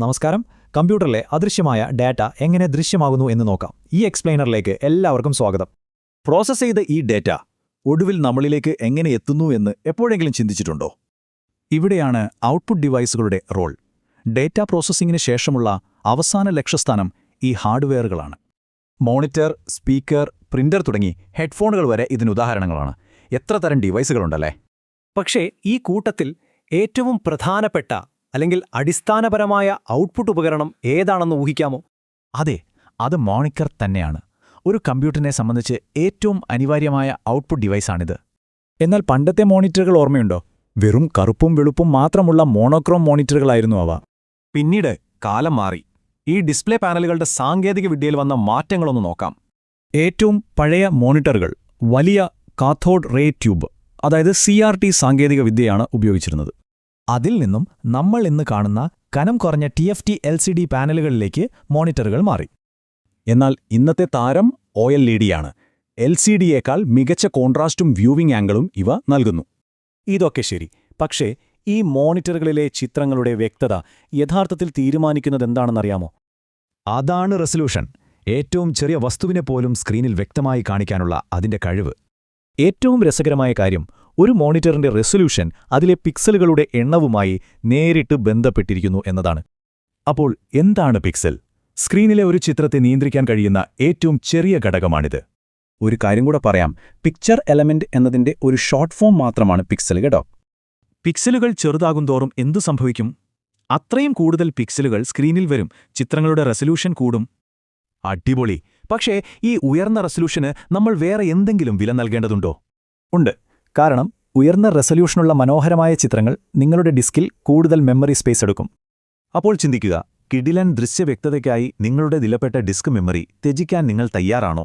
നമസ്കാരം. കമ്പ്യൂട്ടറിലെ അദൃശ്യമായ ഡാറ്റ എങ്ങനെ ദൃശ്യമാകുന്നു എന്ന് നോക്കാം. ഈ എക്സ്പ്ലെയിനറിലേക്ക് എല്ലാവർക്കും സ്വാഗതം. പ്രോസസ്സ് ചെയ്ത ഈ ഡാറ്റ ഒടുവിൽ നമ്മളിലേക്ക് എങ്ങനെ എത്തുന്നു എന്ന് എപ്പോഴെങ്കിലും ചിന്തിച്ചിട്ടുണ്ടോ? ഇവിടെയാണ് ഔട്ട്പുട്ട് ഡിവൈസുകളുടെ റോൾ. ഡേറ്റ പ്രോസസ്സിംഗിന് ശേഷമുള്ള അവസാന ലക്ഷ്യസ്ഥാനം ഈ ഹാർഡ്വെയറുകളാണ്. മോണിറ്റർ, സ്പീക്കർ, പ്രിന്റർ തുടങ്ങി ഹെഡ്ഫോണുകൾ വരെ ഇതിനുദാഹരണങ്ങളാണ്. എത്ര തരം ഡിവൈസുകളുണ്ടല്ലേ? പക്ഷേ ഈ കൂട്ടത്തിൽ ഏറ്റവും പ്രധാനപ്പെട്ട അല്ലെങ്കിൽ അടിസ്ഥാനപരമായ ഔട്ട്പുട്ട് ഉപകരണം ഏതാണെന്ന് ഊഹിക്കാമോ? അതെ, അത് മോണിറ്റർ തന്നെയാണ്. ഒരു കമ്പ്യൂട്ടറിനെ സംബന്ധിച്ച് ഏറ്റവും അനിവാര്യമായ ഔട്ട്പുട്ട് ഡിവൈസാണിത്. എന്നാൽ പണ്ടത്തെ മോണിറ്ററുകൾ ഓർമ്മയുണ്ടോ? വെറും കറുപ്പും വെളുപ്പും മാത്രമുള്ള മോണോക്രോം മോണിറ്ററുകളായിരുന്നു അവ. പിന്നീട് കാലം മാറി. ഈ ഡിസ്പ്ലേ പാനലുകളുടെ സാങ്കേതിക വിദ്യയിൽ വന്ന മാറ്റങ്ങളൊന്ന് നോക്കാം. ഏറ്റവും പഴയ മോണിറ്ററുകൾ വലിയ കാഥോഡ് റേ ട്യൂബ്, അതായത് CRT സാങ്കേതിക വിദ്യയാണ് ഉപയോഗിച്ചിരുന്നത്. അതിൽ നിന്നും നമ്മൾ ഇന്ന് കാണുന്ന കനം കുറഞ്ഞ TFT LCD പാനലുകളിലേക്ക് മോണിറ്ററുകൾ മാറി. എന്നാൽ ഇന്നത്തെ താരം OLED-യാണ്. LCD-യേക്കാൾ മികച്ച കോൺട്രാസ്റ്റും വ്യൂവിംഗ് ആംഗിളും ഇവ നൽകുന്നു. ഇതൊക്കെ ശരി, പക്ഷേ ഈ മോണിറ്ററുകളിലെ ചിത്രങ്ങളുടെ വ്യക്തത യഥാർത്ഥത്തിൽ തീരുമാനിക്കുന്നതെന്താണെന്നറിയാമോ? അതാണ് റെസല്യൂഷൻ. ഏറ്റവും ചെറിയ വസ്തുവിനെ പോലും സ്ക്രീനിൽ വ്യക്തമായി കാണിക്കാനുള്ള അതിന്റെ കഴിവ്. ഏറ്റവും രസകരമായ കാര്യം, ഒരു മോണിറ്ററിന്റെ റെസല്യൂഷൻ അതിലെ പിക്സലുകളുടെ എണ്ണവുമായി നേരിട്ട് ബന്ധപ്പെട്ടിരിക്കുന്നു എന്നതാണ്. അപ്പോൾ എന്താണ് പിക്സൽ? സ്ക്രീനിലെ ഒരു ചിത്രത്തെ നിയന്ത്രിക്കാൻ കഴിയുന്ന ഏറ്റവും ചെറിയ ഘടകമാണിത്. ഒരു കാര്യം കൂടെ പറയാം, പിക്ചർ എലമെന്റ് എന്നതിന്റെ ഒരു ഷോർട്ട് ഫോം മാത്രമാണ് പിക്സൽ കേട്ടോ. പിക്സലുകൾ ചെറുതാകുന്തോറും എന്തു സംഭവിക്കും? അത്രയും കൂടുതൽ പിക്സലുകൾ സ്ക്രീനിൽ വരും, ചിത്രങ്ങളുടെ റെസല്യൂഷൻ കൂടും. അടിപൊളി. പക്ഷേ ഈ ഉയർന്ന റെസല്യൂഷന് നമ്മൾ വേറെ എന്തെങ്കിലും വില നൽകേണ്ടതുണ്ടോ? ഉണ്ട്. കാരണം ഉയർന്ന റെസല്യൂഷനുള്ള മനോഹരമായ ചിത്രങ്ങൾ നിങ്ങളുടെ ഡിസ്കിൽ കൂടുതൽ മെമ്മറി സ്പേസ് എടുക്കും. അപ്പോൾ ചിന്തിക്കുക, കിടിലൻ ദൃശ്യവ്യക്തതയ്ക്കായി നിങ്ങളുടെ വിലപ്പെട്ട ഡിസ്ക് മെമ്മറി ത്യജിക്കാൻ നിങ്ങൾ തയ്യാറാണോ?